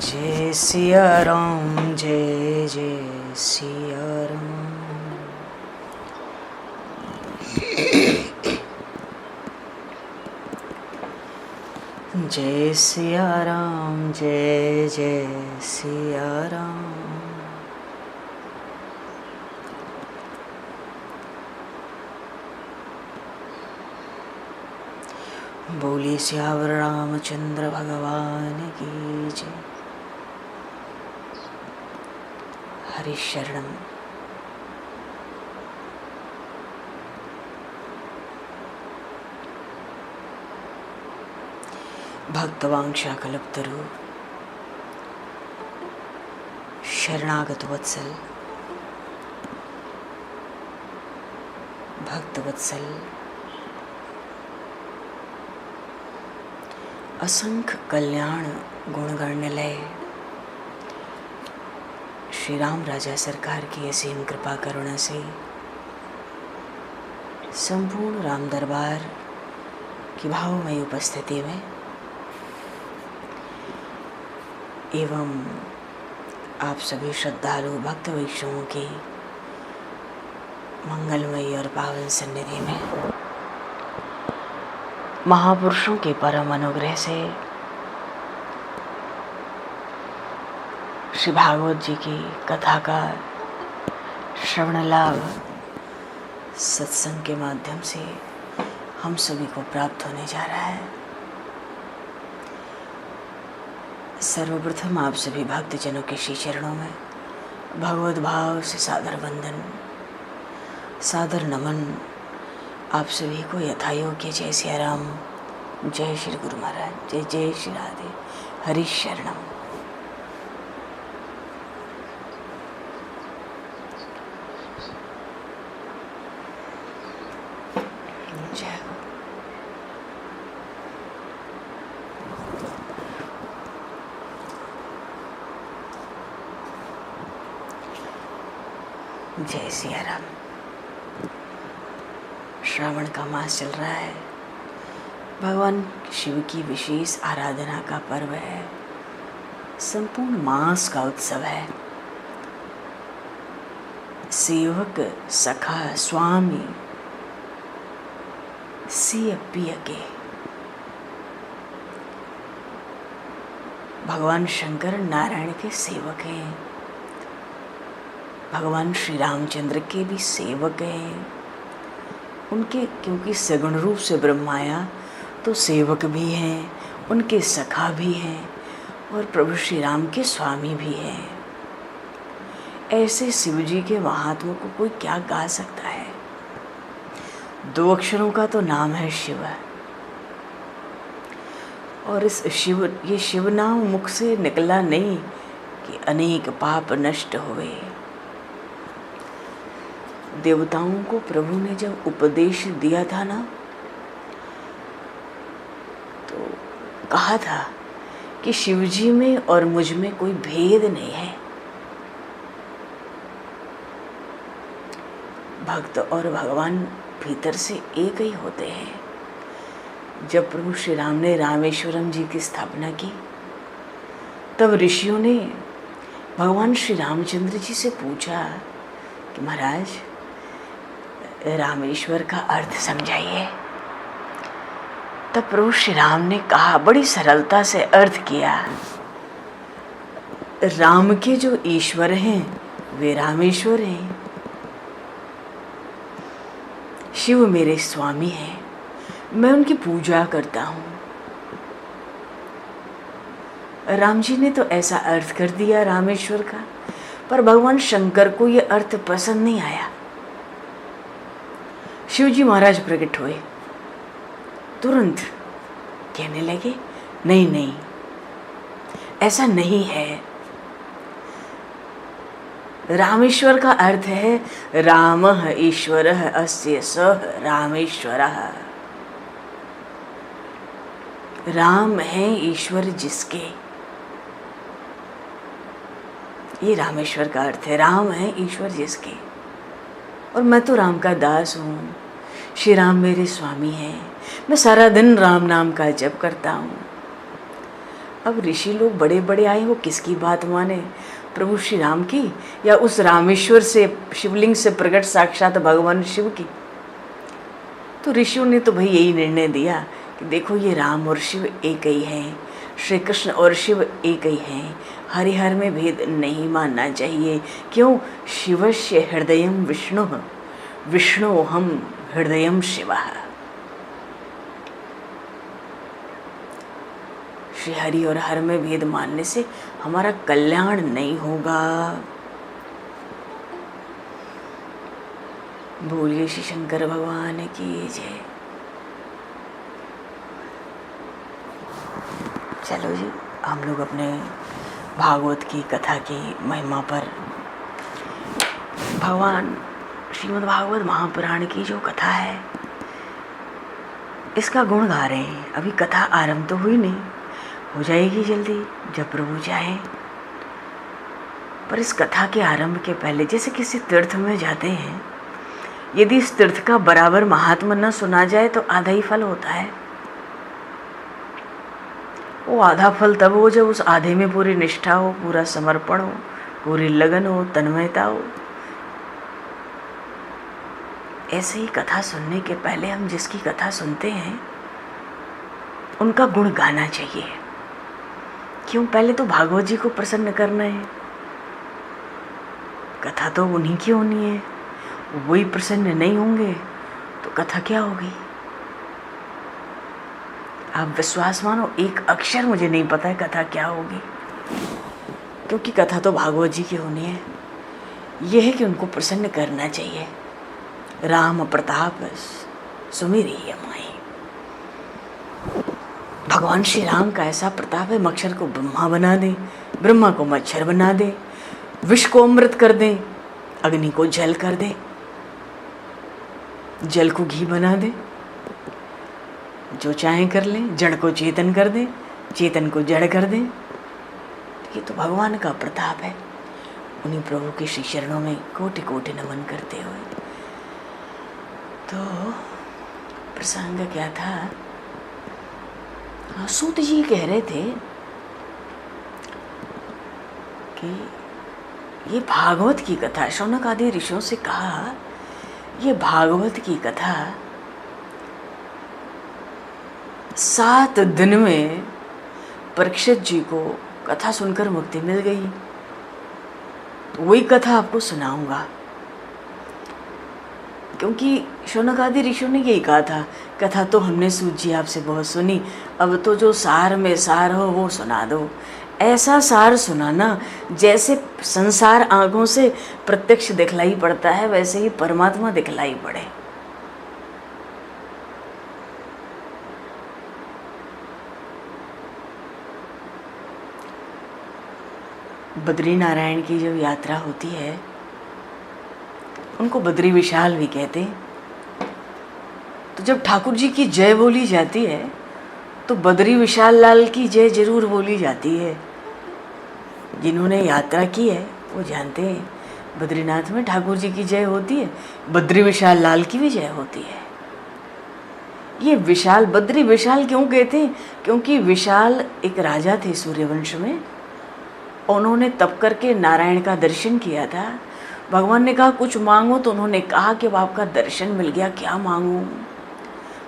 जय सिया राम, जय जय सिया राम। जय सिया राम, जय जय सिया राम। बोलिए सियावर रामचंद्र भगवान की जय। हरि शरणम। भक्तवांक्षा कल्पतरु शरणागत वत्सल, भक्त वत्सल, असंख्य कल्याण गुण गणलय श्री राम राजा सरकार की असीम कृपा करुणा से संपूर्ण राम दरबार की भावमयी उपस्थिति में एवं आप सभी श्रद्धालु भक्त वैष्णवों की मंगलमयी और पावन सन्निधि में महापुरुषों के परम अनुग्रह से श्री भागवत जी की कथा का श्रवण लाभ सत्संग के माध्यम से हम सभी को प्राप्त होने जा रहा है। सर्वप्रथम आप सभी भक्तजनों के श्री चरणों में भगवत भाव से सादर वंदन, सादर नमन। आप सभी को यथायोग्य जय सिया राम, जय श्री गुरु महाराज, जय जय श्री राधे, हरि शरणम। जय हो। जय सिया राम। श्रावण का मास चल रहा है। भगवान शिव की विशेष आराधना का पर्व है। संपूर्ण मास का उत्सव है। सेवक सखा स्वामी सिय पिय के। भगवान शंकर नारायण के सेवक हैं। भगवान श्री रामचंद्र के भी सेवक हैं। उनके क्योंकि सगुण रूप से ब्रह्म आया तो सेवक भी हैं, उनके सखा भी हैं और प्रभु श्री राम के स्वामी भी हैं। ऐसे शिव जी के महात्मा को कोई क्या गा सकता है। 2 अक्षरों का तो नाम है शिव, और इस ये शिव नाम मुख से निकला नहीं कि अनेक पाप नष्ट हुए। देवताओं को प्रभु ने जब उपदेश दिया था ना, तो कहा था कि शिव जी में और मुझ में कोई भेद नहीं है। भक्त और भगवान भीतर से एक ही होते हैं। जब प्रभु श्री राम ने रामेश्वरम जी की स्थापना की, तब ऋषियों ने भगवान श्री रामचंद्र जी से पूछा कि महाराज रामेश्वर का अर्थ समझाइए। तब प्रभु श्री राम ने कहा, बड़ी सरलता से अर्थ किया, राम के जो ईश्वर हैं वे रामेश्वर हैं। शिव मेरे स्वामी हैं, मैं उनकी पूजा करता हूँ। राम जी ने तो ऐसा अर्थ कर दिया रामेश्वर का, पर भगवान शंकर को ये अर्थ पसंद नहीं आया। शिव जी महाराज प्रकट हुए, तुरंत कहने लगे, नहीं नहीं, ऐसा नहीं है। रामेश्वर का अर्थ है रामः ईश्वरः अस्य सः रामेश्वरः। राम है ईश्वर जिसके, ये रामेश्वर का अर्थ है। राम है ईश्वर जिसके, और मैं तो राम का दास हूँ। श्री राम मेरे स्वामी हैं। मैं सारा दिन राम नाम का जप करता हूँ। अब ऋषि लोग बड़े बड़े आए, वो किसकी बात माने, प्रभु श्री राम की या उस रामेश्वर से शिवलिंग से प्रकट साक्षात भगवान शिव की। तो ऋषियों ने तो भाई यही निर्णय दिया कि देखो ये राम और शिव एक ही हैं, श्री कृष्ण और शिव एक ही हैं, हरिहर में भेद नहीं मानना चाहिए। क्यों? शिवस्य हृदयम विष्णु, विष्णु हम हृदयम शिवः। श्री हरि और हर में भेद मानने से हमारा कल्याण नहीं होगा। बोलिए श्री शंकर भगवान की जय। चलो जी, हम लोग अपने भागवत की कथा की महिमा पर, भगवान श्रीमद् भागवत महापुराण की जो कथा है इसका गुण गा रहे हैं। अभी कथा आरंभ तो हुई नहीं, हो जाएगी जल्दी जब प्रभु चाहे। पर इस कथा के आरंभ के पहले जैसे किसी तीर्थ में जाते हैं, यदि इस तीर्थ का बराबर महात्मा न सुना जाए तो आधा ही फल होता है। वो आधा फल तब हो जब उस आधे में पूरी निष्ठा हो, पूरा समर्पण हो, पूरी लगन हो, तन्मयता हो। ऐसे ही कथा सुनने के पहले हम जिसकी कथा सुनते हैं उनका गुण गाना चाहिए। क्यों? पहले तो भागवत जी को प्रसन्न करना है। कथा तो उन्हीं की होनी है, वही प्रसन्न नहीं होंगे तो कथा क्या होगी। आप विश्वास मानो, एक अक्षर मुझे नहीं पता है कथा क्या होगी, क्योंकि कथा तो भागवत जी की होनी है। यह है कि उनको प्रसन्न करना चाहिए। राम प्रताप सुमिरी माई। भगवान श्री राम का ऐसा प्रताप है, मच्छर को ब्रह्मा बना दे, ब्रह्मा को मच्छर बना दे, विष को अमृत कर दे, अग्नि को जल कर दे, जल को घी बना दे, जो चाहे कर ले, जड़ को चेतन कर दे, चेतन को जड़ कर दे। ये तो भगवान का प्रताप है। उन्हीं प्रभु के श्री चरणों में कोटि कोटि नमन करते हुए। तो प्रसंग क्या था? सूत जी कह रहे थे कि ये भागवत की कथा, शौनक आदि ऋषियों से कहा, ये भागवत की कथा 7 दिन में परीक्षित जी को कथा सुनकर मुक्ति मिल गई। वही कथा आपको सुनाऊंगा, क्योंकि शौनक आदि ऋषियों ने यही कहा था, कथा तो हमने सूत जी आपसे बहुत सुनी, अब तो जो सार में सार हो वो सुना दो। ऐसा सार सुनाना जैसे संसार आँखों से प्रत्यक्ष दिखलाई पड़ता है, वैसे ही परमात्मा दिखलाई पड़े। बद्री नारायण की जो यात्रा होती है उनको बद्री विशाल भी कहते हैं। तो जब ठाकुर जी की जय बोली जाती है तो बद्री विशाल लाल की जय जरूर बोली जाती है। जिन्होंने यात्रा की है वो जानते हैं, बद्रीनाथ में ठाकुर जी की जय होती है, बद्री विशाल लाल की भी जय होती है। ये विशाल, बद्री विशाल क्यों कहते हैं? क्योंकि विशाल एक राजा थे सूर्यवंश में, उन्होंने तप करके नारायण का दर्शन किया था। भगवान ने कहा कुछ मांगो, तो उन्होंने कहा कि अब आपका दर्शन मिल गया, क्या मांगूं?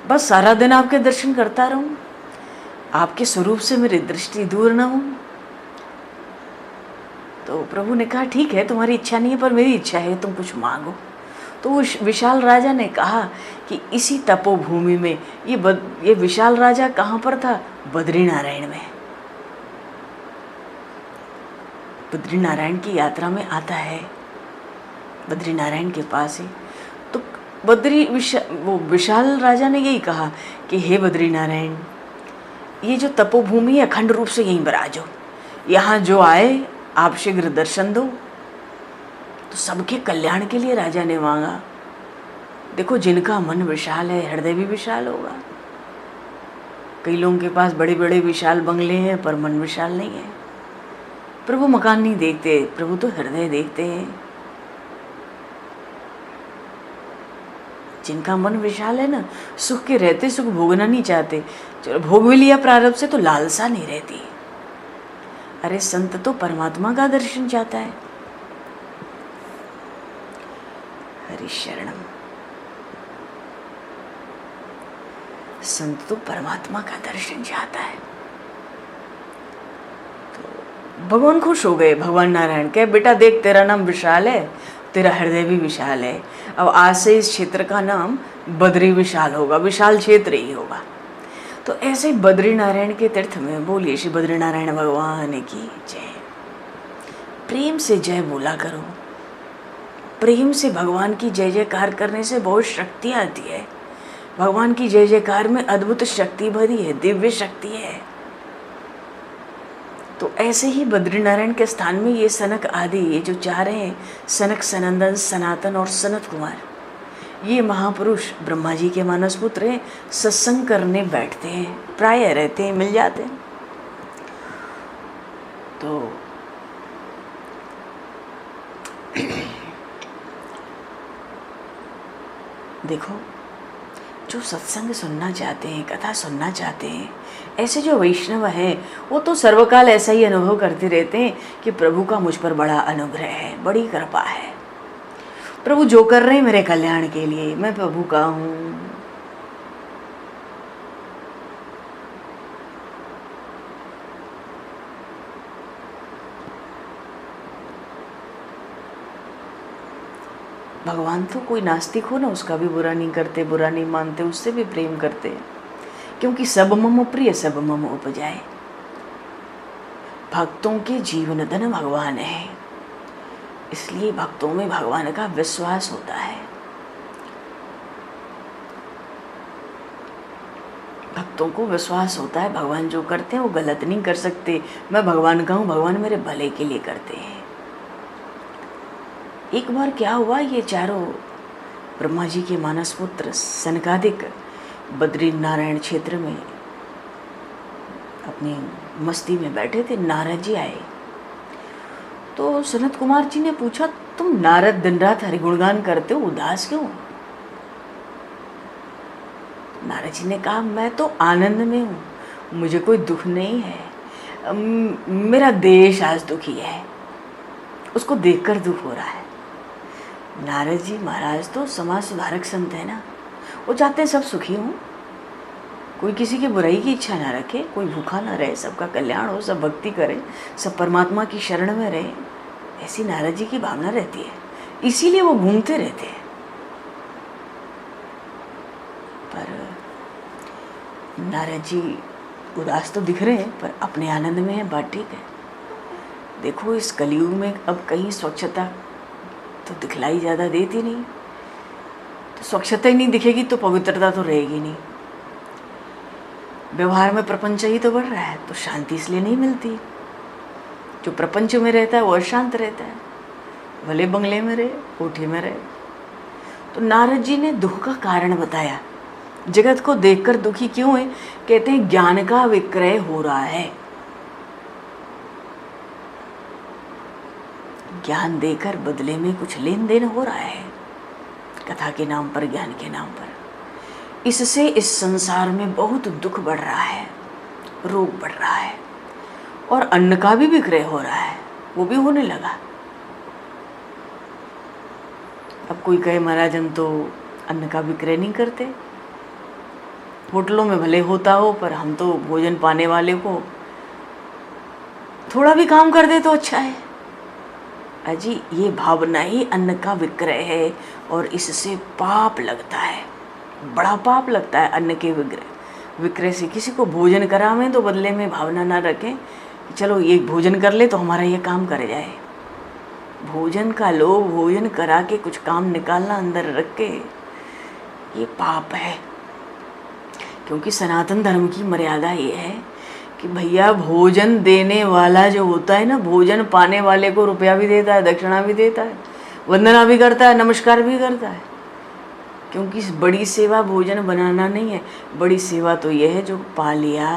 बस सारा दिन आपके दर्शन करता रहूं, आपके स्वरूप से मेरी दृष्टि दूर न हो। तो प्रभु ने कहा ठीक है, तुम्हारी इच्छा नहीं है पर मेरी इच्छा है, तुम कुछ मांगो। तो उस विशाल राजा ने कहा कि इसी तपोभूमि में, ये विशाल राजा कहाँ पर था? बद्री नारायण में। बद्री नारायण की यात्रा में आता है, बद्री नारायण के पास ही। तो वो विशाल राजा ने यही कहा कि हे बद्री नारायण, ये जो तपोभूमि है अखंड रूप से यहीं विराजो, यहाँ जो आए आप शीघ्र दर्शन दो। तो सबके कल्याण के लिए राजा ने मांगा। देखो जिनका मन विशाल है, हृदय भी विशाल होगा। कई लोगों के पास बड़े बड़े विशाल बंगले हैं पर मन विशाल नहीं है। प्रभु मकान नहीं देखते, प्रभु तो हृदय देखते हैं। जिनका मन विशाल है ना, सुख के रहते सुख भोगना नहीं चाहते। चलो भोग भी लिया प्रारब्ध से तो लालसा नहीं रहती। अरे संत तो परमात्मा का दर्शन चाहता है। हरि शरणम। संत तो परमात्मा का दर्शन चाहता है। तो भगवान खुश हो गए। भगवान नारायण कहे, बेटा देख, तेरा नाम विशाल है, तेरा हृदय भी विशाल है। अब आज से इस क्षेत्र का नाम बद्री विशाल होगा, विशाल क्षेत्र ही होगा। तो ऐसे बद्री नारायण के तीर्थ में बोलिए श्री बद्री नारायण भगवान की जय। प्रेम से जय बोला करो। प्रेम से भगवान की जय जयकार करने से बहुत शक्ति आती है। भगवान की जय जयकार में अद्भुत शक्ति भरी है, दिव्य शक्ति है। तो ऐसे ही बद्रीनारायण के स्थान में ये सनक आदि, ये जो चार हैं, सनक, सनंदन, सनातन और सनत कुमार, ये महापुरुष ब्रह्मा जी के मानस पुत्र हैं। सत्संग करने बैठते हैं, प्राय रहते हैं, मिल जाते हैं। तो देखो, जो सत्संग सुनना चाहते हैं, कथा सुनना चाहते हैं, ऐसे जो वैष्णव हैं, वो तो सर्वकाल ऐसा ही अनुभव करते रहते हैं कि प्रभु का मुझ पर बड़ा अनुग्रह है, बड़ी कृपा है। प्रभु जो कर रहे हैं मेरे कल्याण के लिए, मैं प्रभु का हूँ। भगवान तो कोई नास्तिक हो ना, उसका भी बुरा नहीं करते, बुरा नहीं मानते, उससे भी प्रेम करते, क्योंकि सब मम प्रिय सब मम उपजाए। भक्तों के जीवन धन भगवान है, इसलिए भक्तों में भगवान का विश्वास होता है। भक्तों को विश्वास होता है भगवान जो करते हैं वो गलत नहीं कर सकते। मैं भगवान का हूँ, भगवान मेरे भले के लिए करते हैं। एक बार क्या हुआ, ये चारों ब्रह्मा जी के मानस पुत्र सनकादिक बद्री नारायण क्षेत्र में अपनी मस्ती में बैठे थे। नारद जी आए तो सनत कुमार जी ने पूछा, तुम नारद दिन रात हरिगुणगान करते हो, उदास क्यों? नारद जी ने कहा, मैं तो आनंद में हूँ, मुझे कोई दुख नहीं है। मेरा देश आज दुखी है, उसको देखकर दुख हो रहा है। नारद जी महाराज तो समाज सुधारक संत है ना, वो चाहते हैं सब सुखी हों, कोई किसी की बुराई की इच्छा ना रखे, कोई भूखा ना रहे, सबका कल्याण हो, सब भक्ति करें, सब परमात्मा की शरण में रहे। ऐसी नारद जी की भावना रहती है, इसीलिए वो घूमते रहते हैं। पर नारद जी उदास तो दिख रहे हैं, पर अपने आनंद में है, बात ठीक है। देखो, इस कलयुग में अब कहीं स्वच्छता तो दिखलाई ज़्यादा देती नहीं, तो स्वच्छता ही नहीं दिखेगी तो पवित्रता तो रहेगी नहीं। व्यवहार में प्रपंच ही तो बढ़ रहा है, तो शांति इसलिए नहीं मिलती। जो प्रपंच में रहता है वो अशांत रहता है, भले बंगले में रहे, कोठी में रहे। तो नारद जी ने दुख का कारण बताया, जगत को देखकर दुखी क्यों है? कहते हैं ज्ञान का विक्रय हो रहा है। ज्ञान देकर बदले में कुछ लेन देन हो रहा है, कथा के नाम पर, ज्ञान के नाम पर। इससे इस संसार में बहुत दुख बढ़ रहा है, रोग बढ़ रहा है, और अन्न का भी विक्रय हो रहा है, वो भी होने लगा। अब कोई कहे महाराज हम तो अन्न का विक्रय नहीं करते, होटलों में भले होता हो, पर हम तो भोजन पाने वाले को थोड़ा भी काम कर दे तो अच्छा है। अजी, ये भावना ही अन्न का विक्रय है, और इससे पाप लगता है, बड़ा पाप लगता है। अन्न के विक्रय से किसी को भोजन करावें तो बदले में भावना ना रखें कि चलो ये भोजन कर ले तो हमारा ये काम कर जाए। भोजन का लोभ, भोजन करा के कुछ काम निकालना अंदर रख के, ये पाप है। क्योंकि सनातन धर्म की मर्यादा ये है कि भैया भोजन देने वाला जो होता है ना, भोजन पाने वाले को रुपया भी देता है, दक्षिणा भी देता है, वंदना भी करता है, नमस्कार भी करता है। क्योंकि बड़ी सेवा भोजन बनाना नहीं है, बड़ी सेवा तो यह है जो पा लिया।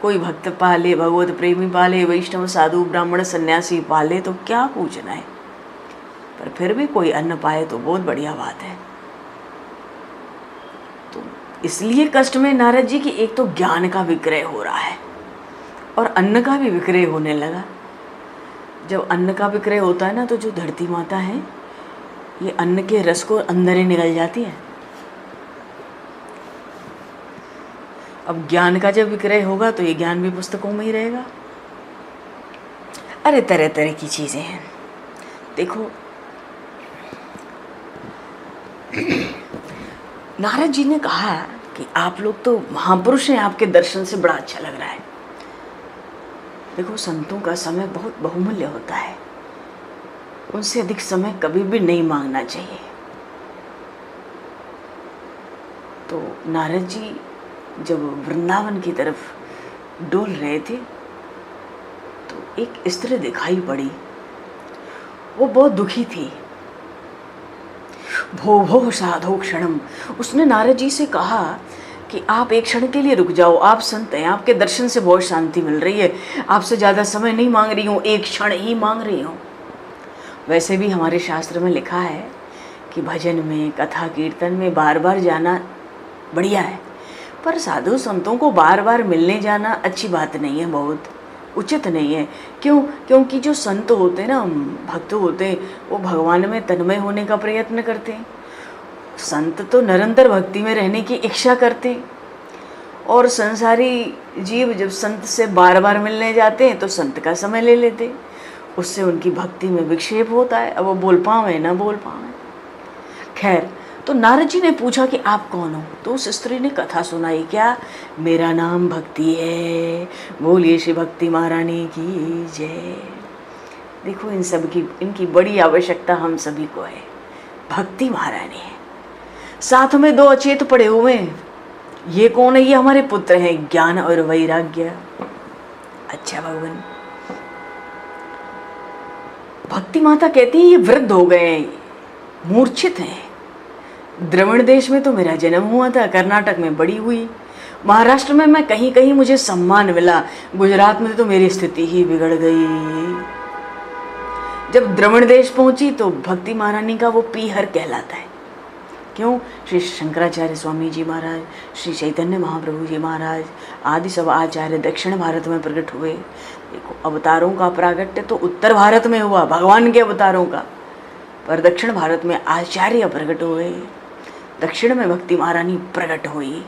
कोई भक्त पाले, भगवत प्रेमी पाले, वैष्णव साधु ब्राह्मण सन्यासी पाले, तो क्या पूछना है। पर फिर भी कोई अन्न पाए तो बहुत बढ़िया बात है। तो इसलिए कष्ट में नारद जी की एक तो ज्ञान का विक्रय हो रहा है, और अन्न का भी विक्रय होने लगा। जब अन्न का विक्रय होता है ना, तो जो धरती माता है ये अन्न के रस को अंदर ही निगल जाती है। अब ज्ञान का जब विक्रय होगा तो ये ज्ञान भी पुस्तकों में ही रहेगा। अरे तरह तरह की चीज़ें हैं। देखो, नारद जी ने कहा कि आप लोग तो महापुरुष हैं, आपके दर्शन से बड़ा अच्छा लग रहा है। देखो, संतों का समय बहुत बहुमूल्य होता है, उनसे अधिक समय कभी भी नहीं मांगना चाहिए। तो नारद जी जब वृंदावन की तरफ डोल रहे थे तो एक स्त्री दिखाई पड़ी। वो बहुत दुखी थी। भो भो साधो क्षणम, उसने नारद जी से कहा कि आप एक क्षण के लिए रुक जाओ, आप संत हैं, आपके दर्शन से बहुत शांति मिल रही है, आपसे ज़्यादा समय नहीं मांग रही हूँ, एक क्षण ही मांग रही हूँ। वैसे भी हमारे शास्त्र में लिखा है कि भजन में, कथा कीर्तन में बार बार जाना बढ़िया है, पर साधु संतों को बार बार मिलने जाना अच्छी बात नहीं है, बहुत उचित नहीं है। क्यों? क्योंकि जो संत होते हैं ना, भक्त होते हैं, वो भगवान में तन्मय होने का प्रयत्न करते हैं। संत तो निरंतर भक्ति में रहने की इच्छा करते हैं, और संसारी जीव जब संत से बार बार मिलने जाते हैं तो संत का समय ले लेते हैं, उससे उनकी भक्ति में विक्षेप होता है। अब वो बोल पावे ना बोल पावे। खैर, तो नारद जी ने पूछा कि आप कौन हो? तो उस स्त्री ने कथा सुनाई। क्या? मेरा नाम भक्ति है, बोलिए श्री भक्ति महारानी की जय। देखो, इन सब की, इनकी बड़ी आवश्यकता हम सभी को है। भक्ति महारानी है, साथ में दो अचेत पड़े हुए हैं। ये कौन है? ये हमारे पुत्र हैं, ज्ञान और वैराग्य। अच्छा भगवान, भक्ति माता कहती है ये वृद्ध हो गए, मूर्छित हैं। द्रविड़ देश में तो मेरा जन्म हुआ था, कर्नाटक में बड़ी हुई, महाराष्ट्र में मैं कहीं कहीं मुझे सम्मान मिला, गुजरात में तो मेरी स्थिति ही बिगड़ गई। जब द्रविड़ देश पहुंची तो भक्ति महारानी का वो पीहर कहलाता है। क्यों? श्री शंकराचार्य स्वामी जी महाराज, श्री चैतन्य महाप्रभु जी महाराज आदि सब आचार्य दक्षिण भारत में प्रकट हुए। देखो, अवतारों का प्रागट्य तो उत्तर भारत में हुआ, भगवान के अवतारों का, पर दक्षिण भारत में आचार्य प्रकट हुए। दक्षिण में भक्ति महारानी प्रकट हुई,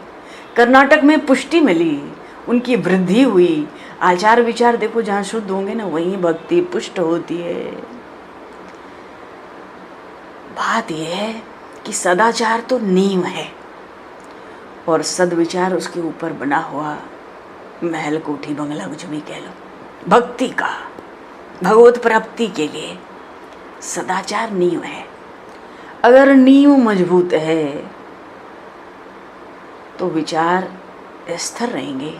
कर्नाटक में पुष्टि मिली, उनकी वृद्धि हुई। आचार विचार देखो, जहाँ शुद्ध होंगे ना वहीं भक्ति पुष्ट होती है। बात यह है कि सदाचार तो नींव है, और सदविचार उसके ऊपर बना हुआ महल, कोठी, बंगला, कुछ भी कह लो। भक्ति का, भगवत प्राप्ति के लिए सदाचार नींव है। अगर नींव मजबूत है तो विचार स्थिर रहेंगे,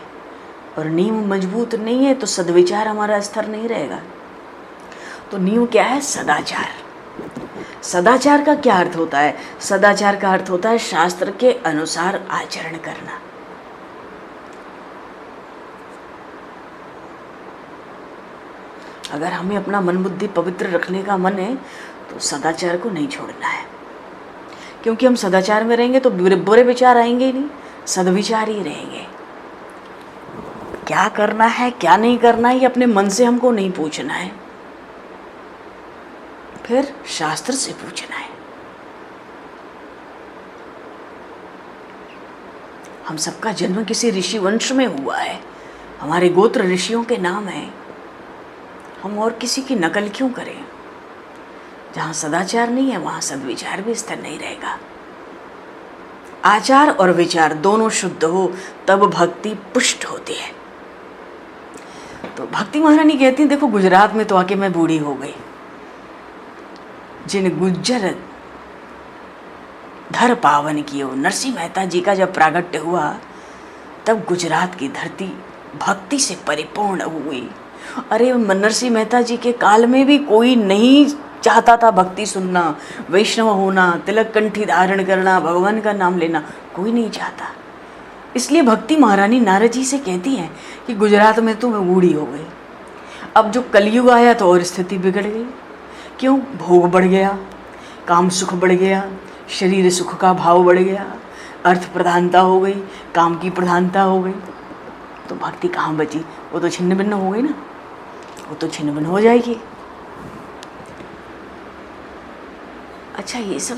और नींव मजबूत नहीं है तो सद्विचार हमारा स्थिर नहीं रहेगा। तो नींव क्या है? सदाचार। सदाचार का क्या अर्थ होता है? सदाचार का अर्थ होता है शास्त्र के अनुसार आचरण करना। अगर हमें अपना मन बुद्धि पवित्र रखने का मन है तो सदाचार को नहीं छोड़ना है, क्योंकि हम सदाचार में रहेंगे तो बुरे विचार आएंगे ही नहीं, सद्विचार ही रहेंगे। क्या करना है क्या नहीं करना है ये अपने मन से हमको नहीं पूछना है, फिर शास्त्र से पूछना है। हम सबका जन्म किसी ऋषि वंश में हुआ है, हमारे गोत्र ऋषियों के नाम है, हम और किसी की नकल क्यों करें? जहाँ सदाचार नहीं है वहाँ सद्विचार भी स्थिर नहीं रहेगा। आचार और विचार दोनों शुद्ध हो तब भक्ति पुष्ट होती है। तो भक्ति महारानी कहती है, देखो गुजरात में तो आके मैं बूढ़ी हो गई। जिन गुज्जर धर पावन कियो, नरसिंह मेहता जी का जब प्रागट्य हुआ तब गुजरात की धरती भक्ति से परिपूर्ण हुई। अरे नरसिंह मेहता जी के काल में भी कोई नहीं चाहता था भक्ति सुनना, वैष्णव होना, तिलक कंठी धारण करना, भगवान का नाम लेना, कोई नहीं चाहता। इसलिए भक्ति महारानी नारद जी से कहती हैं कि गुजरात में तो मैं बूढ़ी हो गई। अब जो कलयुग आया तो और स्थिति बिगड़ गई। क्यों? भोग बढ़ गया, काम सुख बढ़ गया, शरीर सुख का भाव बढ़ गया, अर्थ प्रधानता हो गई, काम की प्रधानता हो गई। तो भक्ति कहाँ बची? वो तो छिन्न भिन्न हो गई ना, वो तो छिन्न भिन्न हो जाएगी। अच्छा, ये सब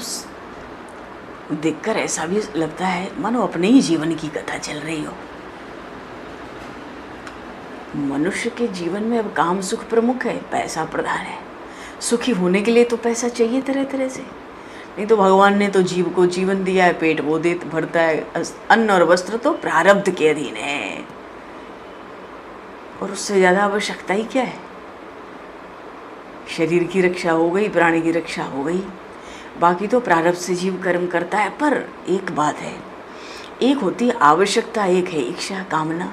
देखकर ऐसा भी लगता है मानो अपने ही जीवन की कथा चल रही हो। मनुष्य के जीवन में अब काम सुख प्रमुख है, पैसा प्रधान है। सुखी होने के लिए तो पैसा चाहिए तरह तरह से, नहीं तो भगवान ने तो जीव को जीवन दिया है, पेट वो दे भरता है, अन्न और वस्त्र तो प्रारब्ध के अधीन है, और उससे ज़्यादा आवश्यकता ही क्या है? शरीर की रक्षा हो गई, प्राणी की रक्षा हो गई, बाकी तो प्रारब्ध से जीव कर्म करता है। पर एक बात है, एक होती है आवश्यकता, एक है इच्छा कामना।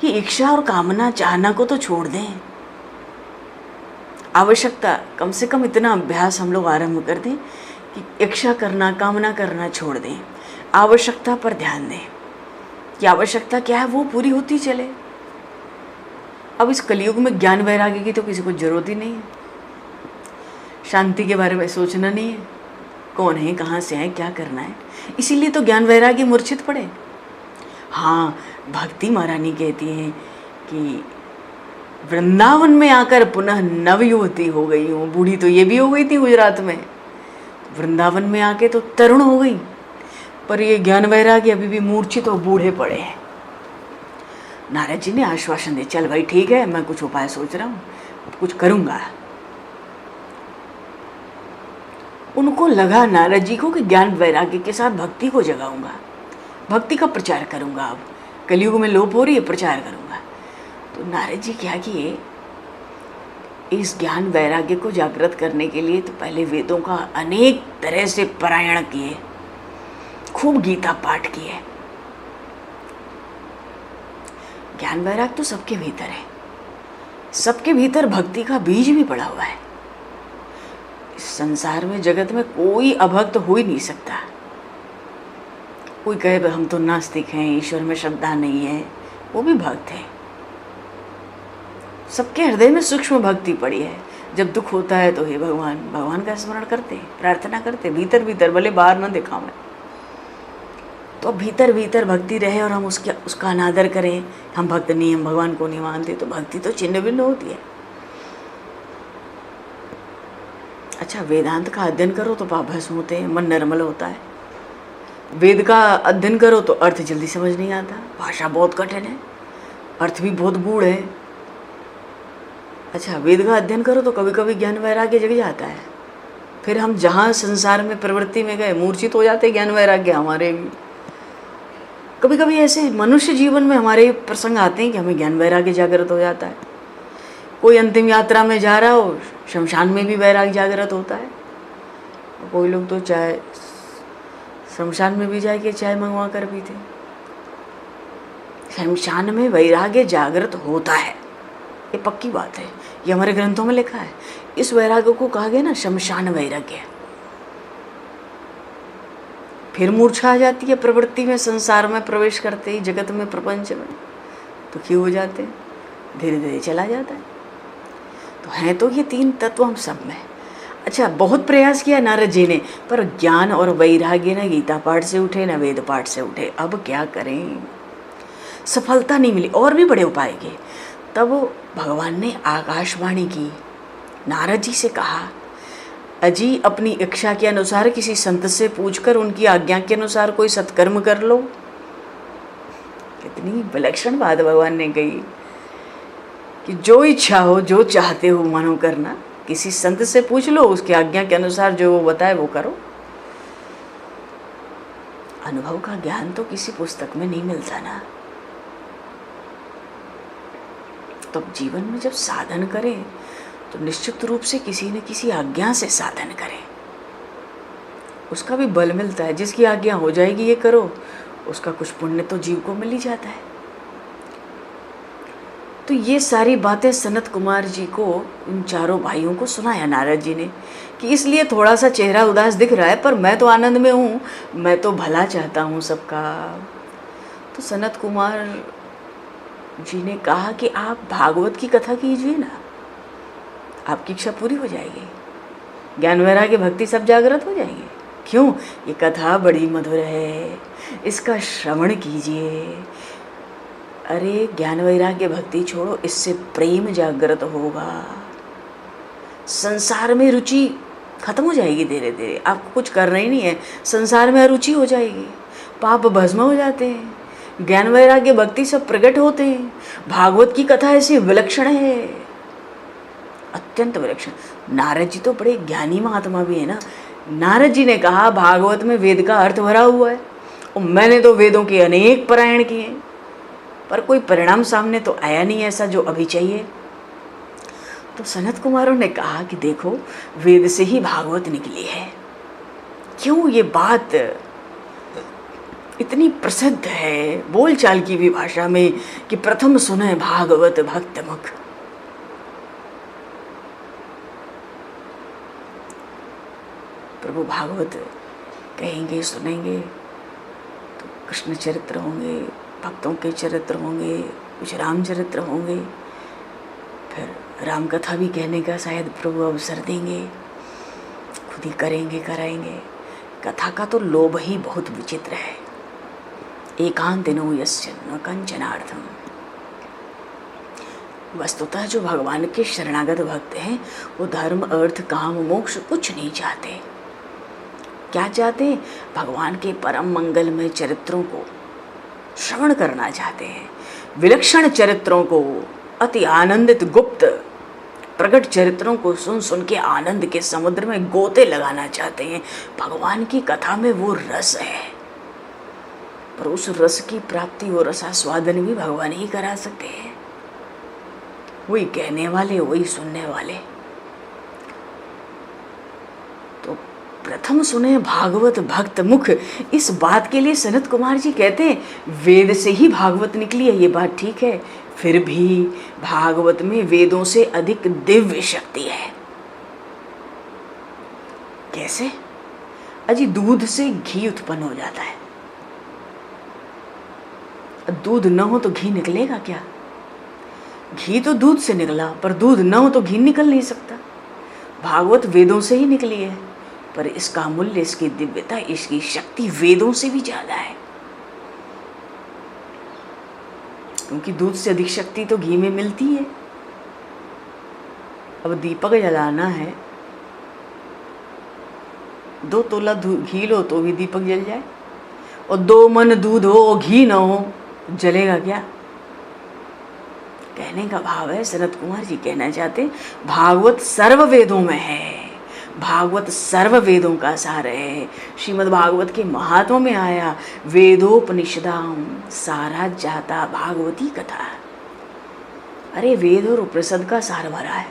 ये इच्छा और कामना चाहना को तो छोड़ दें, आवश्यकता कम से कम इतना अभ्यास हम लोग आरंभ कर दें कि इच्छा करना कामना करना छोड़ दें, आवश्यकता पर ध्यान दें कि आवश्यकता क्या है वो पूरी होती चले। अब इस कलयुग में ज्ञान वैराग्य की तो किसी को जरूरत ही नहीं है, शांति के बारे में सोचना नहीं है, कौन है कहाँ से है क्या करना है, इसीलिए तो ज्ञान वैराग्य मूर्छित पड़े। हाँ, भक्ति महारानी कहती हैं कि वृंदावन में आकर पुनः नवयुवती हो गई हूँ। बूढ़ी तो ये भी हो गई थी गुजरात में, वृंदावन में आके तो तरुण हो गई, पर ये ज्ञान वैराग्य अभी भी मूर्छित और बूढ़े पड़े हैं। नारद जी ने आश्वासन दिया, चल भाई ठीक है, मैं कुछ उपाय सोच रहा हूँ, कुछ करूँगा। उनको लगा नारद जी को कि ज्ञान वैराग्य के साथ भक्ति को जगाऊंगा, भक्ति का प्रचार करूंगा। अब कलयुग में लोप हो रही है, प्रचार करूंगा। तो नारद जी क्या किए, इस ज्ञान वैराग्य को जागृत करने के लिए तो पहले वेदों का अनेक तरह से पारायण किए, खूब गीता पाठ किए। ज्ञान वैराग्य तो सबके भीतर है, सबके भीतर भक्ति का बीज भी पड़ा हुआ है। इस संसार में जगत में कोई अभक्त हो ही नहीं सकता। कोई कहे हम तो नास्तिक हैं, ईश्वर में श्रद्धा नहीं है, वो भी भक्त है। सबके हृदय में सूक्ष्म भक्ति पड़ी है। जब दुख होता है तो हे भगवान, भगवान का स्मरण करते, प्रार्थना करते, भीतर भीतर, भले बाहर न दिखावें। तो भीतर भीतर भक्ति रहे और हम उसका अनादर करें, हम भक्त नहीं, हम भगवान को नहीं मानते, तो भक्ति तो छिन्न भिन्न होती है। अच्छा, वेदांत का अध्ययन करो तो पाप भस्म होते हैं, मन निर्मल होता है। वेद का अध्ययन करो तो अर्थ जल्दी समझ नहीं आता, भाषा बहुत कठिन है, अर्थ भी बहुत गूढ़ है। अच्छा, वेद का अध्ययन करो तो कभी कभी ज्ञान वैराग्य जग जाता है, फिर हम जहाँ संसार में प्रवृत्ति में गए मूर्छित हो जाते, ज्ञान वैराग्य हमारे भी। कभी कभी ऐसे मनुष्य जीवन में हमारे प्रसंग आते हैं कि हमें ज्ञान वैराग्य जागृत हो जाता है। कोई अंतिम यात्रा में जा रहा हो, शमशान में भी वैराग्य जागृत होता है। कोई लोग तो चाय शमशान में भी जाके चाय मंगवा कर पीते। शमशान में वैराग्य जागृत होता है, ये पक्की बात है, ये हमारे ग्रंथों में लिखा है। इस वैराग्य को कहा गया ना शमशान वैराग्य। फिर मूर्छा आ जाती है प्रवृत्ति में, संसार में प्रवेश करते ही, जगत में, प्रपंच में दुखी हो जाते हैं, धीरे धीरे चला जाता है। तो हैं तो ये तीन तत्व हम सब में। अच्छा, बहुत प्रयास किया नारद जी ने, पर ज्ञान और वैराग्य न गीता पाठ से उठे न वेद पाठ से उठे। अब क्या करें, सफलता नहीं मिली, और भी बड़े उपाय किए। तब भगवान ने आकाशवाणी की, नारद जी से कहा, अजी अपनी इच्छा के अनुसार किसी संत से पूछकर उनकी आज्ञा के अनुसार कोई सत्कर्म कर लो। कितनी विलक्षण बात भगवान ने कही कि जो इच्छा हो, जो चाहते हो मानो करना, किसी संत से पूछ लो, उसकी आज्ञा के अनुसार जो वो बताए वो करो। अनुभव का ज्ञान तो किसी पुस्तक में नहीं मिलता ना। तो जीवन में जब साधन करें तो निश्चित रूप से किसी न किसी आज्ञा से साधन करें, उसका भी बल मिलता है। जिसकी आज्ञा हो जाएगी ये करो, उसका कुछ पुण्य तो जीव को मिल ही जाता है। तो ये सारी बातें सनत कुमार जी को, उन चारों भाइयों को सुनाया नारद जी ने कि इसलिए थोड़ा सा चेहरा उदास दिख रहा है, पर मैं तो आनंद में हूँ, मैं तो भला चाहता हूँ सबका। तो सनत कुमार जी ने कहा कि आप भागवत की कथा कीजिए ना, आपकी इच्छा पूरी हो जाएगी, ज्ञान वैराग्य भक्ति सब जागृत हो जाएंगे। क्यों? ये कथा बड़ी मधुर है, इसका श्रवण कीजिए। अरे ज्ञान वैराग्य भक्ति छोड़ो, इससे प्रेम जागृत होगा, संसार में रुचि खत्म हो जाएगी धीरे धीरे। आपको कुछ करना ही नहीं है, संसार में अरुचि हो जाएगी, पाप भस्म हो जाते हैं, ज्ञान वैराग्य भक्ति सब प्रकट होते हैं। भागवत की कथा ऐसी विलक्षण है, अत्यंत विलक्षण। नारद जी तो बड़े ज्ञानी महात्मा भी है ना। नारद जी ने कहा भागवत में वेद का अर्थ भरा हुआ है, और मैंने तो वेदों के अनेक पारायण किए, पर कोई परिणाम सामने तो आया नहीं ऐसा जो अभी चाहिए। तो सनत कुमारों ने कहा कि देखो, वेद से ही भागवत निकली है। क्यों ये बात इतनी प्रसिद्ध है बोलचाल की भी भाषा में कि प्रथम सुने भागवत भक्त मुख। प्रभु भागवत कहेंगे, सुनेंगे तो कृष्ण चरित्र होंगे, भक्तों के चरित्र होंगे, कुछ रामचरित्र होंगे, फिर राम कथा भी कहने का शायद प्रभु अवसर देंगे, खुद ही करेंगे, कराएंगे। कथा का तो लोभ ही बहुत विचित्र है। एकांतिनो यस्य न कंचनार्थम। वस्तुतः जो भगवान के शरणागत भक्त हैं वो धर्म अर्थ काम मोक्ष कुछ नहीं चाहते। क्या चाहते? भगवान के परम मंगलमय चरित्रों को श्रवण करना चाहते हैं, विलक्षण चरित्रों को, अति आनंदित गुप्त प्रकट चरित्रों को सुन सुन के आनंद के समुद्र में गोते लगाना चाहते हैं। भगवान की कथा में वो रस है, पर उस रस की प्राप्ति, वो रसास्वादन भी भगवान ही करा सकते हैं। वही कहने वाले, वही सुनने वाले। तो प्रथम सुने भागवत भक्त मुख, इस बात के लिए सनत कुमार जी कहते हैं वेद से ही भागवत निकली है। ये बात ठीक है, फिर भी भागवत में वेदों से अधिक दिव्य शक्ति है। कैसे? अजी दूध से घी उत्पन्न हो जाता है, दूध न हो तो घी निकलेगा क्या? घी तो दूध से निकला, पर दूध न हो तो घी निकल नहीं सकता। भागवत वेदों से ही निकली है, पर इसका मूल्य, इसकी दिव्यता, इसकी शक्ति वेदों से भी ज्यादा है, क्योंकि दूध से अधिक शक्ति तो घी में मिलती है। अब दीपक जलाना है, 2 तोला घी लो तो भी दीपक जल जाए, और 2 मन दूध हो और घी ना हो, जलेगा क्या? कहने का भाव है, सनत कुमार जी कहना चाहते भागवत सर्व वेदों में है, भागवत सर्व वेदों का सार है। श्रीमद् भागवत के महात्म्य में आया वेदोपनिषदाम सारा जाता भागवती कथा। अरे वेद और उपनिषद का सार भरा है,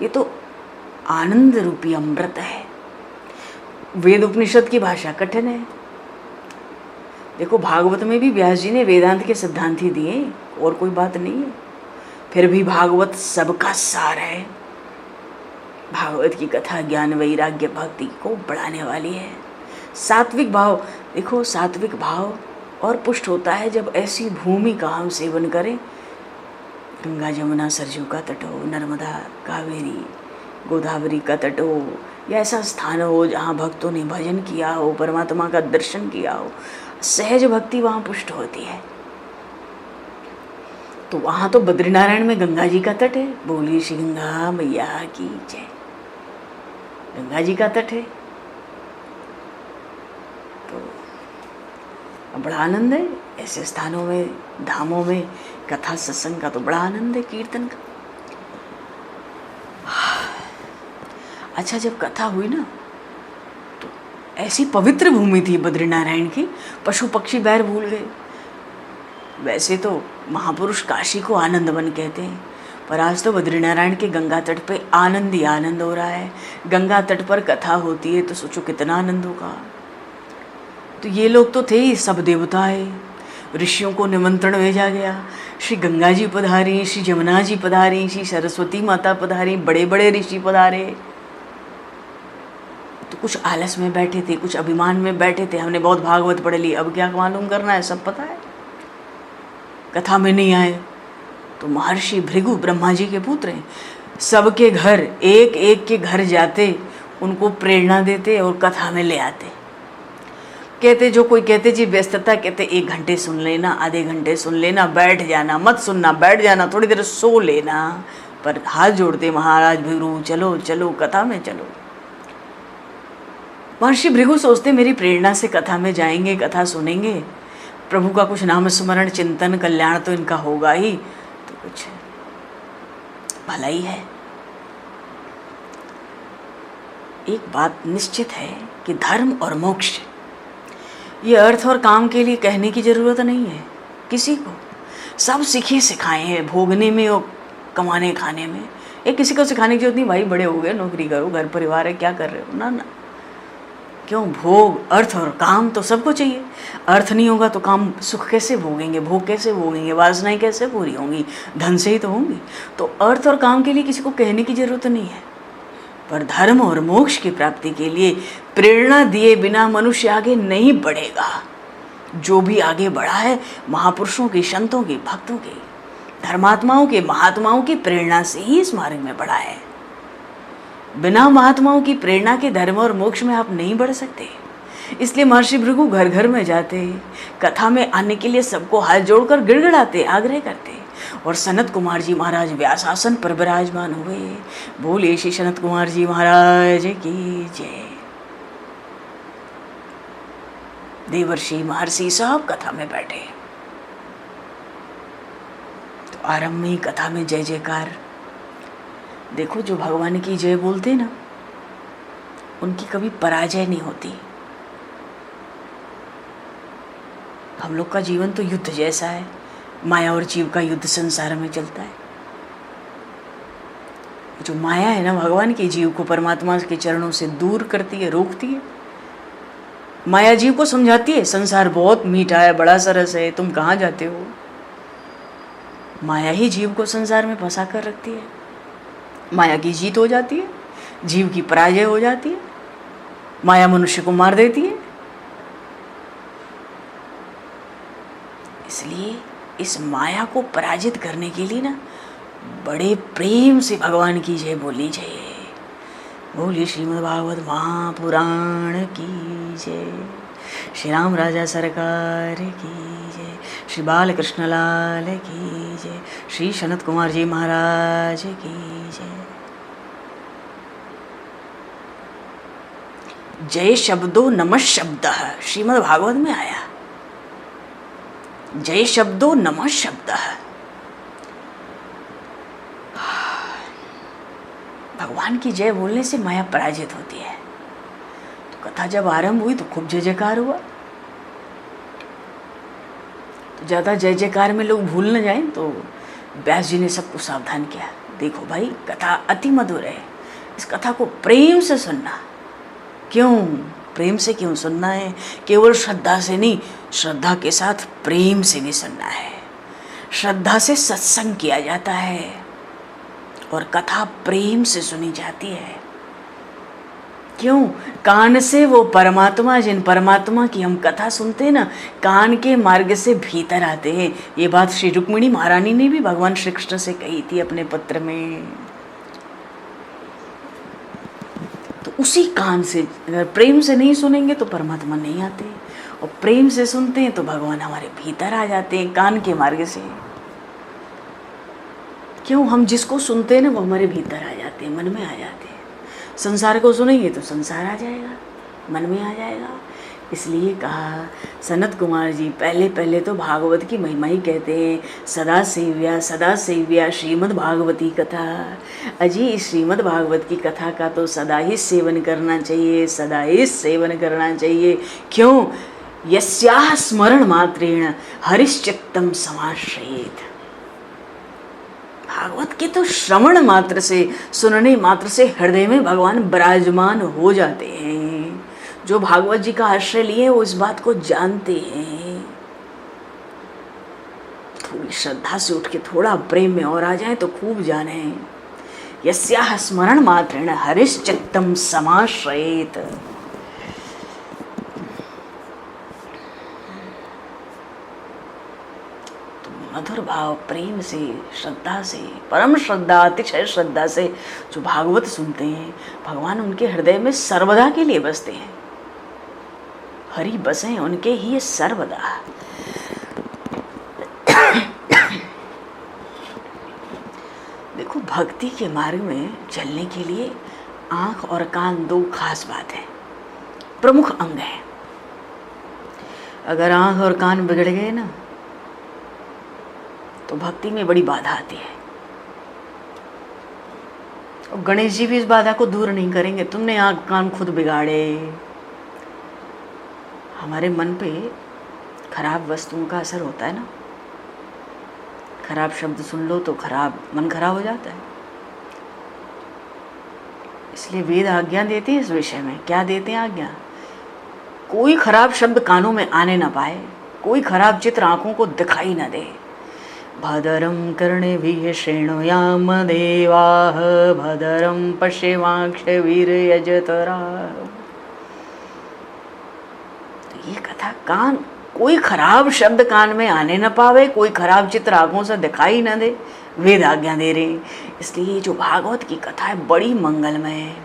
ये तो आनंद रूपी अमृत है। वेद उपनिषद की भाषा कठिन है। देखो भागवत में भी व्यास जी ने वेदांत के सिद्धांत ही दिए, और कोई बात नहीं है, फिर भी भागवत सबका सार है। भागवत की कथा ज्ञान वैराग्य भक्ति को बढ़ाने वाली है। सात्विक भाव, देखो सात्विक भाव और पुष्ट होता है जब ऐसी भूमि का हम सेवन करें, गंगा जमुना सरजू का तट हो, नर्मदा कावेरी गोदावरी का तट हो, या ऐसा स्थान हो जहाँ भक्तों ने भजन किया हो, परमात्मा का दर्शन किया हो, सहज भक्ति वहाँ पुष्ट होती है। तो वहाँ तो बद्रीनारायण में गंगा जी का तट है, बोलिए श्री गंगा मैया की जय। गंगा जी का तट है, तो बड़ा आनंद है ऐसे स्थानों में, धामों में कथा सत्संग का तो बड़ा आनंद है, कीर्तन का। अच्छा, जब कथा हुई ना तो ऐसी पवित्र भूमि थी बद्रीनारायण की, पशु पक्षी बैर भूल गए। वैसे तो महापुरुष काशी को आनंद वन कहते हैं, पर आज तो बद्रीनारायण के गंगा तट पे आनंद ही आनंद हो रहा है। गंगा तट पर कथा होती है तो सोचो कितना आनंद होगा। तो ये लोग तो थे ही सब देवता है, ऋषियों को निमंत्रण भेजा गया, श्री गंगा जी पधारी, श्री जमुना जी पधारी, श्री सरस्वती माता पधारी, बड़े बड़े ऋषि पधारे। तो कुछ आलस में बैठे थे, कुछ अभिमान में बैठे थे, हमने बहुत भागवत पढ़ ली, अब क्या मालूम करना है, सब पता है, कथा में नहीं आए। तो महर्षि भृगु ब्रह्मा जी के पुत्र हैं, सबके घर एक एक के घर जाते, उनको प्रेरणा देते और कथा में ले आते। कहते जो कोई कहते जी व्यस्तता, कहते 1 घंटे सुन लेना, आधे घंटे सुन लेना, बैठ जाना, मत सुनना, बैठ जाना, थोड़ी देर सो लेना। पर हाथ जोड़ते महाराज भृगु चलो चलो कथा में चलो। महर्षि भृगु सोचते मेरी प्रेरणा से कथा में जाएंगे, कथा सुनेंगे, प्रभु का कुछ नाम स्मरण चिंतन कल्याण तो इनका होगा ही, तो कुछ भला ही है। एक बात निश्चित है कि धर्म और मोक्ष ये अर्थ और काम के लिए कहने की ज़रूरत नहीं है किसी को। सब सीखे सिखाए हैं भोगने में और कमाने खाने में। ये किसी को सिखाने की जरूरत नहीं, भाई बड़े हो गए, नौकरी करो, घर परिवार है, क्या कर रहे हो, ना ना। क्यों, भोग अर्थ और काम तो सबको चाहिए। अर्थ नहीं होगा तो काम सुख कैसे भोगेंगे, भोग कैसे भोगेंगे, वासनाएं कैसे पूरी होंगी, धन से ही तो होंगी। तो अर्थ और काम के लिए किसी को कहने की ज़रूरत नहीं है। पर धर्म और मोक्ष की प्राप्ति के लिए प्रेरणा दिए बिना मनुष्य आगे नहीं बढ़ेगा। जो भी आगे बढ़ा है महापुरुषों की, संतों की, भक्तों की, धर्मात्माओं के, महात्माओं की प्रेरणा से ही इस मार्ग में बढ़ा है। बिना महात्माओं की प्रेरणा के धर्म और मोक्ष में आप नहीं बढ़ सकते। इसलिए महर्षि भृगु घर घर में जाते, कथा में आने के लिए सबको हाथ जोड़कर गिड़गिड़ाते, आग्रह करते। और सनत कुमार जी महाराज व्यासासन पर विराजमान हुए। बोले श्री सनत कुमार जी महाराज की जय। देवर्षि महर्षि सब कथा में बैठे। तो आरंभ में ही कथा में जय जयकार। देखो जो भगवान की जय बोलते ना, उनकी कभी पराजय नहीं होती। हम लोग का जीवन तो युद्ध जैसा है, माया और जीव का युद्ध संसार में चलता है। जो माया है ना, भगवान के जीव को परमात्मा के चरणों से दूर करती है, रोकती है। माया जीव को समझाती है संसार बहुत मीठा है, बड़ा सरस है, तुम कहाँ जाते हो। माया ही जीव को संसार में फंसा कर रखती है। माया की जीत हो जाती है, जीव की पराजय हो जाती है, माया मनुष्य को मार देती है। इसलिए इस माया को पराजित करने के लिए ना बड़े प्रेम से भगवान की जय बोली जय। बोलिए श्रीमद् भागवत महापुराण की जय। श्री राम राजा सरकार की जय। श्री बालकृष्ण लाल की जय। श्री सनत कुमार जी महाराज की जय। जय शब्दो नमः शब्दः श्रीमद् भागवत में आया। जय शब्दो नमः शब्दः। भगवान की जय बोलने से माया पराजित होती है। तो कथा जब आरंभ हुई तो खूब जय जयकार हुआ। तो ज़्यादा जय जयकार में लोग भूल न जाएं, तो व्यास जी ने सबको सावधान किया। देखो भाई, कथा अति मधुर है, इस कथा को प्रेम से सुनना। क्यों प्रेम से क्यों सुनना है? केवल श्रद्धा से नहीं, श्रद्धा के साथ प्रेम से भी सुनना है। श्रद्धा से सत्संग किया जाता है और कथा प्रेम से सुनी जाती है। क्यों? कान से वो परमात्मा, जिन परमात्मा की हम कथा सुनते हैं ना, कान के मार्ग से भीतर आते हैं। ये बात श्री रुक्मिणी महारानी ने भी भगवान श्री कृष्ण से कही थी अपने पत्र में। तो उसी कान से अगर प्रेम से नहीं सुनेंगे तो परमात्मा नहीं आते, और प्रेम से सुनते हैं तो भगवान हमारे भीतर आ जाते हैं कान के मार्ग से। क्यों? हम जिसको सुनते हैं ना वो हमारे भीतर आ जाते हैं, मन में आ जाते हैं। संसार को सुनेंगे तो संसार आ जाएगा, मन में आ जाएगा। इसलिए कहा सनत कुमार जी पहले तो भागवत की महिमा ही कहते हैं। सदा सेव्या श्रीमद् भागवती कथा। अजी इस श्रीमद् भागवत की कथा का तो सदा ही सेवन करना चाहिए, सदा ही सेवन करना चाहिए। क्यों? यस्याः स्मरण मात्रेण हरिश्चित्तम समाश्रयेत्। भागवत के तो श्रवण मात्र से, सुनने मात्र से हृदय में भगवान विराजमान हो जाते हैं। जो भागवत जी का आश्रय लिए वो इस बात को जानते हैं। थोड़ी श्रद्धा से उठ के थोड़ा प्रेम में और आ जाए तो खूब जाने। यस्याः स्मरण मात्रेण हरिश्चित्तम समाश्रयेत्। मधुर भाव प्रेम से, श्रद्धा से, परम श्रद्धा, अतिशय श्रद्धा से जो भागवत सुनते हैं, भगवान उनके हृदय में सर्वदा के लिए बसते हैं। हरि बसें उनके ही सर्वदा। देखो, भक्ति के मार्ग में चलने के लिए आँख और कान दो खास बात है, प्रमुख अंग है। अगर आँख और कान बिगड़ गए ना तो भक्ति में बड़ी बाधा आती है। और गणेश जी भी इस बाधा को दूर नहीं करेंगे। तुमने आँख कान खुद बिगाड़े। हमारे मन पे खराब वस्तुओं का असर होता है ना। खराब शब्द सुन लो तो मन खराब हो जाता है। इसलिए वेद आज्ञा देते हैं इस विषय में। क्या देते हैं आज्ञा? कोई खराब शब्द कानों में आने ना पाए, कोई खराब चित्र आंखों को दिखाई ना दे। भद्रं कर्णेभिः शृणुयाम देवाः, भद्रं पश्येमाक्षभिर्यजत्राः। तो ये कथा कोई खराब शब्द कान में आने न पावे, कोई खराब चित्र आंखों से दिखाई न दे, वेद आज्ञा दे रहे। इसलिए ये जो भागवत की कथा है बड़ी मंगलमय है।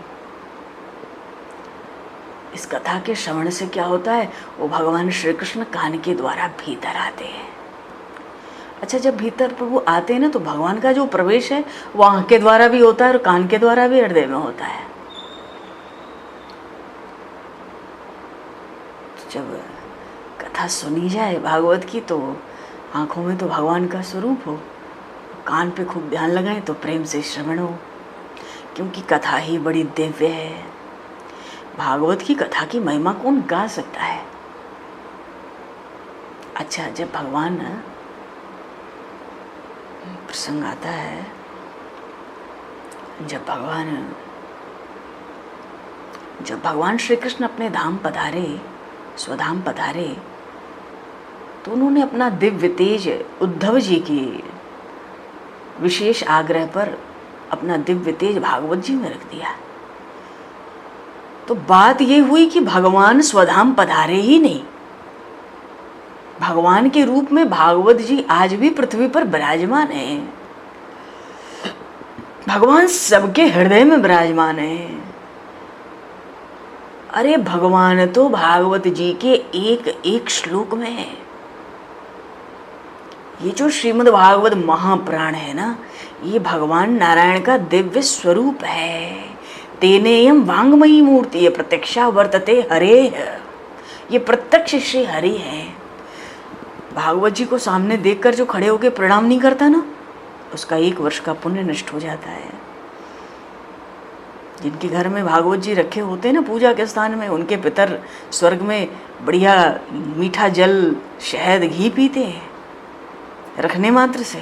इस कथा के श्रवण से क्या होता है? वो भगवान श्री कृष्ण कान के द्वारा भीतर आते हैं। अच्छा, जब भीतर प्रभु आते हैं ना तो भगवान का जो प्रवेश है वो आँख के द्वारा भी होता है और कान के द्वारा भी हृदय में होता है। तो जब कथा सुनी जाए भागवत की तो आँखों में तो भगवान का स्वरूप हो, कान पे खूब ध्यान लगाएं तो प्रेम से श्रवण हो, क्योंकि कथा ही बड़ी दिव्य है। भागवत की कथा की महिमा कौन गा सकता है? अच्छा, जब भगवान प्रसंग आता है, जब भगवान श्री कृष्ण अपने धाम पधारे, स्वधाम पधारे, तो उन्होंने अपना दिव्य तेज उद्धव जी की विशेष आग्रह पर अपना दिव्य तेज भागवत जी में रख दिया। तो बात ये हुई कि भगवान स्वधाम पधारे ही नहीं, भगवान के रूप में भागवत जी आज भी पृथ्वी पर विराजमान है। भगवान सबके हृदय में विराजमान है। अरे भगवान तो भागवत जी के एक एक श्लोक में है। ये जो श्रीमद् भागवत महापुराण है ना, ये भगवान नारायण का दिव्य स्वरूप है। तेनेयम वांगमयी मूर्ति, ये प्रत्यक्षा वर्तते हरे है। ये प्रत्यक्ष श्री हरि है। भागवत जी को सामने देखकर जो खड़े होकर प्रणाम नहीं करता ना, उसका 1 वर्ष का पुण्य नष्ट हो जाता है। जिनके घर में भागवत जी रखे होते हैं ना पूजा के स्थान में, उनके पितर स्वर्ग में बढ़िया मीठा जल, शहद, घी पीते हैं रखने मात्र से।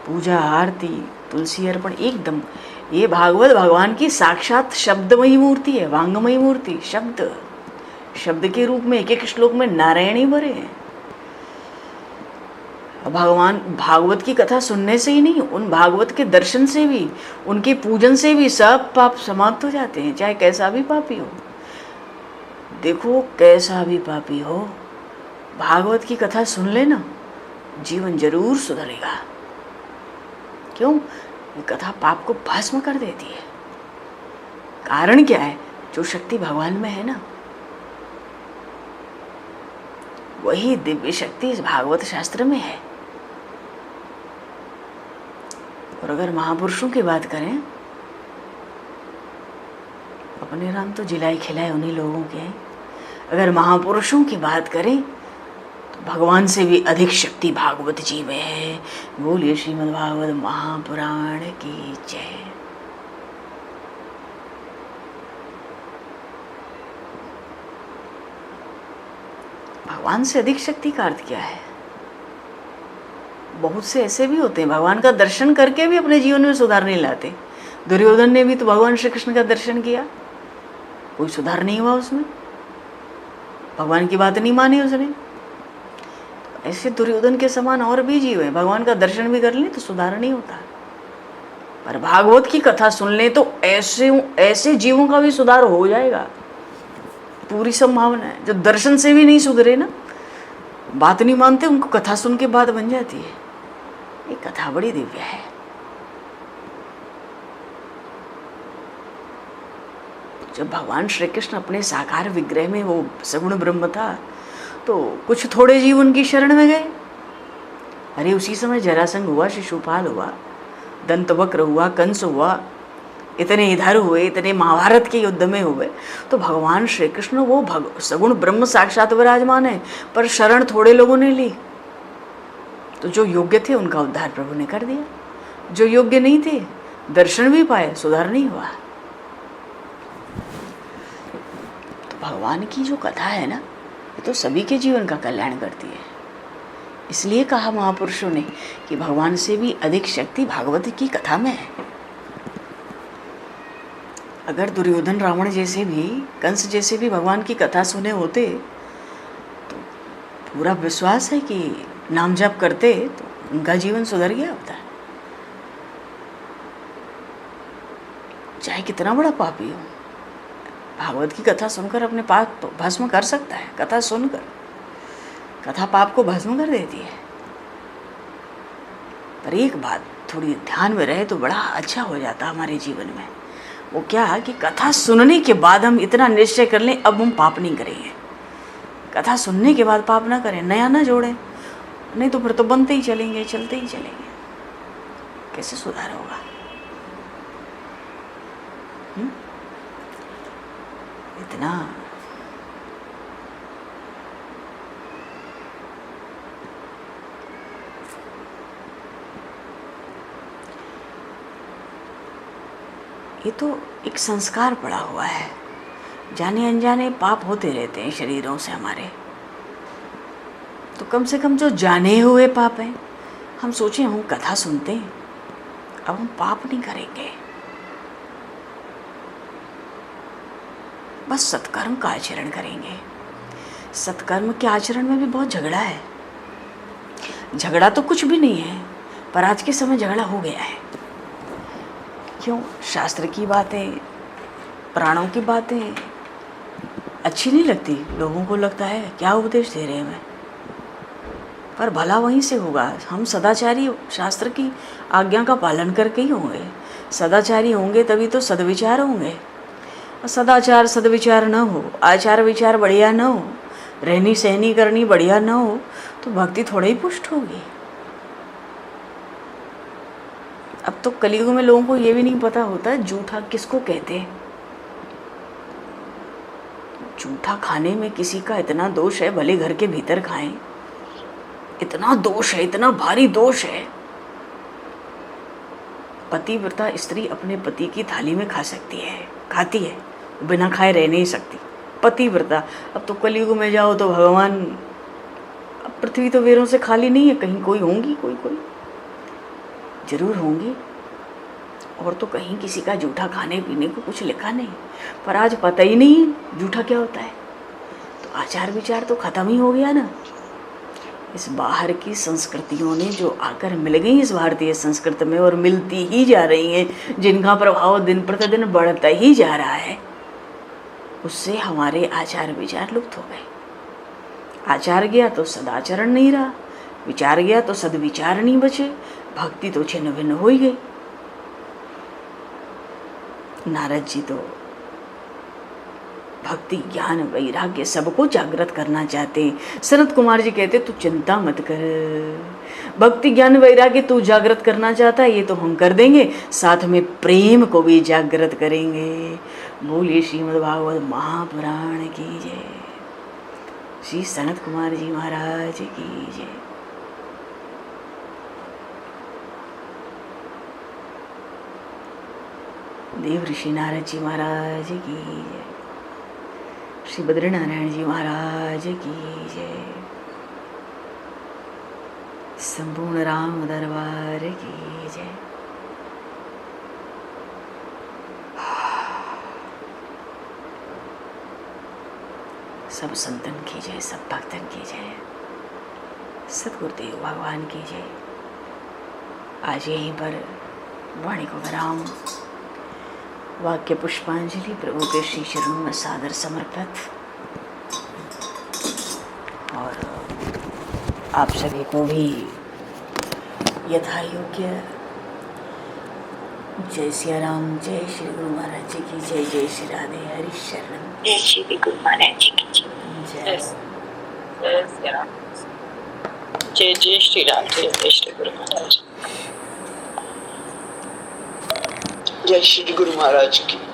पूजा, आरती, तुलसी अर्पण एकदम। ये भागवत भगवान की साक्षात शब्दमयी मूर्ति है, वांगमयी मूर्ति। शब्द के रूप में एक एक श्लोक में नारायण ही भरे हैं। भगवान भागवत की कथा सुनने से ही नहीं, उन भागवत के दर्शन से भी, उनके पूजन से भी सब पाप समाप्त हो जाते हैं, चाहे कैसा भी पापी हो। देखो, कैसा भी पापी हो, भागवत की कथा सुन लेना, जीवन जरूर सुधरेगा। क्यों? ये कथा पाप को भस्म कर देती है। कारण क्या है? जो शक्ति भगवान में है ना, वही दिव्य शक्ति इस भागवत शास्त्र में है। और अगर महापुरुषों की बात करें, अपने राम तो जिलाए खिलाए उन्हीं लोगों के हैं। अगर महापुरुषों की बात करें तो भगवान से भी अधिक शक्ति भागवत जी में है। बोलिए श्रीमद् भागवत महापुराण की जय। भगवान से अधिक शक्ति का अर्थ क्या है? बहुत से ऐसे भी होते हैं भगवान का दर्शन करके भी अपने जीवन में सुधार नहीं लाते। दुर्योधन ने भी तो भगवान श्री कृष्ण का दर्शन किया, कोई सुधार नहीं हुआ उसमें, भगवान की बात नहीं मानी उसने। ऐसे दुर्योधन के समान और भी जीव हैं, भगवान का दर्शन भी कर लें तो सुधार नहीं होता। पर भागवत की कथा सुन लें तो ऐसे जीवों का भी सुधार हो जाएगा, पूरी संभावना है। जो दर्शन से भी नहीं सुधरे ना, बात नहीं मानते, उनको कथा सुन के बात बन जाती है। ये कथा बड़ी दिव्य है। जब भगवान श्री कृष्ण अपने साकार विग्रह में वो सगुण ब्रह्म था तो कुछ थोड़े जीव उनकी शरण में गए। अरे उसी समय जरासंध हुआ, शिशुपाल हुआ, दंतवक्र हुआ, कंस हुआ, इतने इधर हुए, इतने महाभारत के युद्ध में हुए। तो भगवान श्री कृष्ण वो सगुण ब्रह्म साक्षात विराजमान है, पर शरण थोड़े लोगों ने ली। तो जो योग्य थे उनका उद्धार प्रभु ने कर दिया, जो योग्य नहीं थे दर्शन भी पाए, सुधार नहीं हुआ। तो भगवान की जो कथा है ना, तो सभी के जीवन का कल्याण करती है। इसलिए कहा महापुरुषों ने कि भगवान से भी अधिक शक्ति भागवत की कथा में है। अगर दुर्योधन, रावण जैसे भी, कंस जैसे भी भगवान की कथा सुने होते तो पूरा विश्वास है कि नाम जप करते तो उनका जीवन सुधर गया होता। चाहे कितना बड़ा पापी हो, भागवत की कथा सुनकर अपने पाप तो भस्म कर सकता है। कथा सुनकर, कथा पाप को भस्म कर देती है। पर एक बात थोड़ी ध्यान में रहे तो बड़ा अच्छा हो जाता हमारे जीवन में। वो क्या है कि कथा सुनने के बाद हम इतना निश्चय कर लें अब हम पाप नहीं करेंगे। कथा सुनने के बाद पाप ना करें, नया ना जोड़ें, नहीं तो फिर तो बनते ही चलेंगे, चलते ही चलेंगे। कैसे सुधार होगा? इतना ये तो एक संस्कार पड़ा हुआ है। जाने अनजाने पाप होते रहते हैं शरीरों से हमारे। तो कम से कम जो जाने हुए पाप हैं, हम सोचें हम कथा सुनते हैं, अब हम पाप नहीं करेंगे, बस सत्कर्म का आचरण करेंगे। सत्कर्म के आचरण में भी बहुत झगड़ा है। झगड़ा तो कुछ भी नहीं है, पर आज के समय झगड़ा हो गया है। क्यों? शास्त्र की बातें, प्राणों की बातें अच्छी नहीं लगती। लोगों को लगता है क्या उपदेश दे रहे हैं हमें, पर भला वहीं से होगा। हम सदाचारी शास्त्र की आज्ञा का पालन करके ही होंगे। सदाचारी होंगे तभी तो सदविचार होंगे। सदाचार सदविचार न हो, आचार विचार बढ़िया न हो, रहनी सहनी करनी बढ़िया न हो, तो भक्ति थोड़ा ही पुष्ट होगी। अब तो कलयुग में लोगों को ये भी नहीं पता होता जूठा किसको कहते हैं। जूठा खाने में किसी का इतना दोष है, भले घर के भीतर खाएं, इतना दोष है, इतना भारी दोष है। पतिव्रता स्त्री अपने पति की थाली में खा सकती है, खाती है, बिना खाए रह नहीं सकती। पतिव्रता। अब तो कलयुग में जाओ तो भगवान, अब पृथ्वी तो वेरों से खाली नहीं है, कहीं कोई होंगी, कोई जरूर होंगी। और तो कहीं किसी का जूठा खाने पीने को कुछ लिखा नहीं, पर आज पता ही नहीं जूठा क्या होता है। तो आचार विचार तो खत्म ही हो गया ना। इस बाहर की संस्कृतियों ने जो आकर मिल गई इस भारतीय संस्कृति में, और मिलती ही जा रही हैं, जिनका प्रभाव दिन प्रतिदिन बढ़ता ही जा रहा है, उससे हमारे आचार विचार लुप्त हो गए। आचार गया तो सदाचरण नहीं रहा, विचार गया तो सदविचार नहीं बचे, भक्ति तो छिन्न भिन्न हो ही गई। नारद जी तो भक्ति ज्ञान वैराग्य सबको जागृत करना चाहते। सनत कुमार जी कहते तू चिंता मत कर, भक्ति ज्ञान वैराग्य तू जागृत करना चाहता है, ये तो हम कर देंगे, साथ में प्रेम को भी जागृत करेंगे। बोलिए श्रीमद् भागवत महापुराण की जय। श्री सनत कुमार जी महाराज की जय। देव ऋषि नारद जी महाराज की जय। श्री बद्रीनारायण जी महाराज की जय। संपूर्ण राम दरबार की जय। सब संतन की जय, सब भक्तन की जय, सद्गुरुदेव भगवान की जय। आज यहीं पर वाणी को विराम। वाक्य पुष्पांजलि प्रभु के श्री चरणों में सादर समर्पित। और आप सभी को भी यथा योग्य जय सिया राम, जय श्री गुरु महाराज जी की जय, जय श्री राधे हरि शरण। जय श्री गुरु महाराज जी की जय। जय श्री राम, जय जय श्री राम, जय जय श्री गुरु महाराज। जय श्री गुरु महाराज की।